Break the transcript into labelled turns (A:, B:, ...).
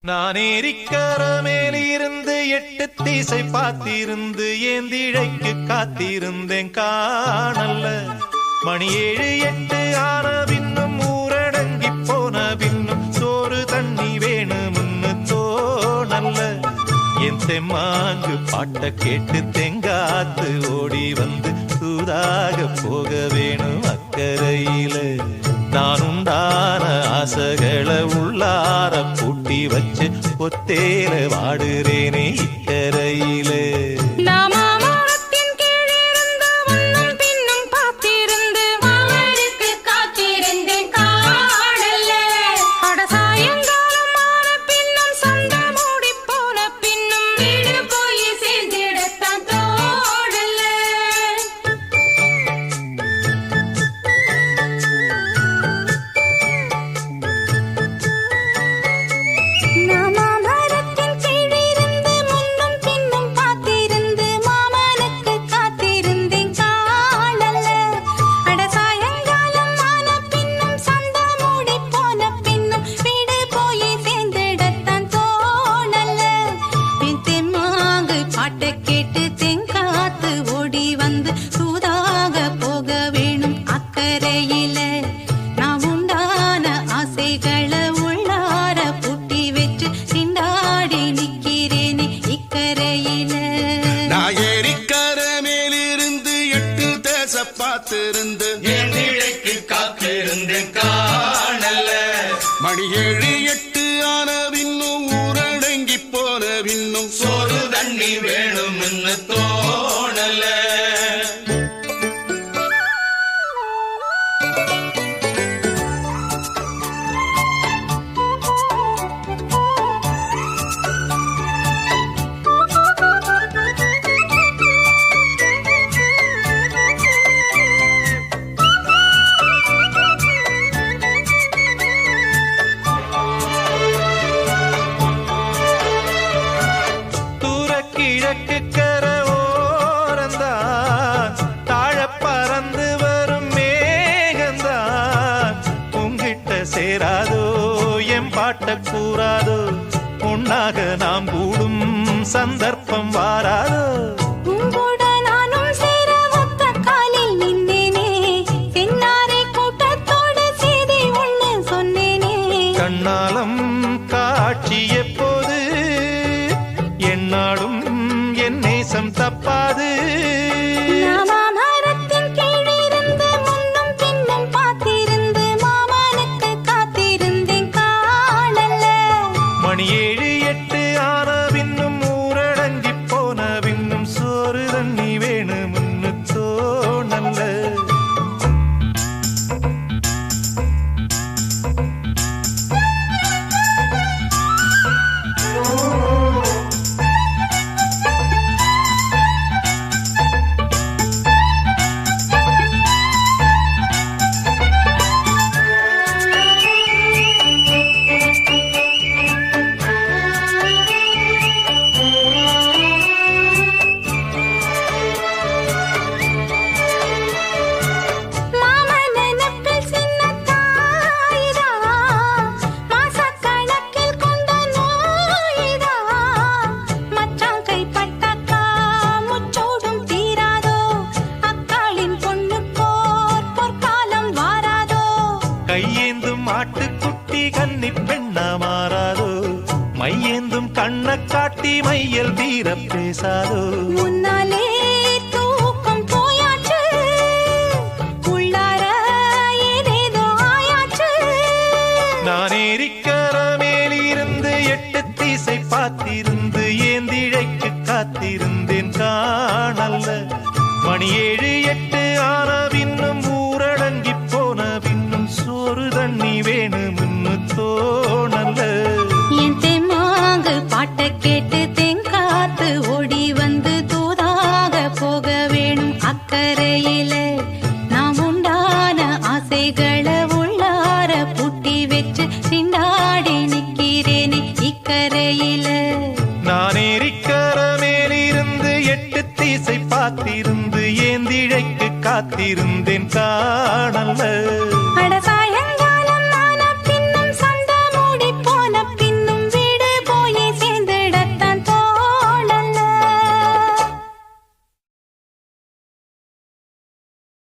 A: நான் ஏரிக்கர மேலிருந்து 8 திசை பார்த்திருந்து ஏந்திழைக்கு காத்திருந்தேன் காணல்ல. மணி 7 8 ஆன பின்னும் ஊரடங்கி போன பின்னும் சோறு தண்ணி வேணும்னு தோணல்ல. என் தெம்மாங்கு பாட்ட கேட்டு தெங்காத்து ஓடி வந்து சூதாக போக வேணும் அக்கறையில. நான் உண்டான ஆசைகளை உள்ளார பூட்டி வச்சு ஒத்தேல வாடுறேனே இக்கரையில.
B: பார்த்திருந்து ஏந்திழைக்கு காத்திருந்தேன் காணல்ல. மணி 7 8 ஆன பின்னும் ஊரடங்கி போன பின்னும் சோறு தண்ணி வேணும்னு தோணல.
A: கிழக்கு கர ஓரந்தான் தாழ பறந்து வரும் மேகந்தான் உங்கிட்ட சேராதோ என் பாட்ட கூறாதோ. உன்னாக நாம் கூடும் சந்தர்ப்பம் வாராதோ. கண்ணாலம் காட்சி எப்போது என்னாடும் என் நேசம் தப்பாது. மணி 7 8 ஆன பின்னும் ஊரடங்கி போன பின்னும் சோறு தண்ணி வேணும்னு தோணல்ல. கையேந்தும் ஆட்டுக்குட்டி கன்னி பெண்ணா மாறாதோ. மையேந்தும் கண்ண காட்டி மையல் தீர பேசாதோ.
C: முன்னாலே தூக்கம் போயாச்சு உள்ளார ஏதேதோ ஆயாச்சு.
A: நான் ஏரிக்கர மேலிருந்து 8 திசை பார்த்திருந்து ஏந்திழைக்கு காத்திருந்தேன் காணல்ல. மணி 7 8 ஆன பின்னும் ஊரடங்கி போன பின்னும் சோறு தண்ணி வேணும்னு தோணல்ல.
C: என் தெம்மாங்கு பாட்ட கேட்டு தெங்காத்து ஓடி வந்து தூதாக போக வேணும் அக்கறையில. நாம் உண்டான ஆசைகளை உள்ளார பூட்டி வச்சு திண்டாடி நிக்கிறேனே இக்கரையில.
A: நான் ஏரிக்கர மேலிருந்து 8 திசை பார்த்திருந்து ஏந்திழைக்கு காத்திருந்தேன் காணல்ல.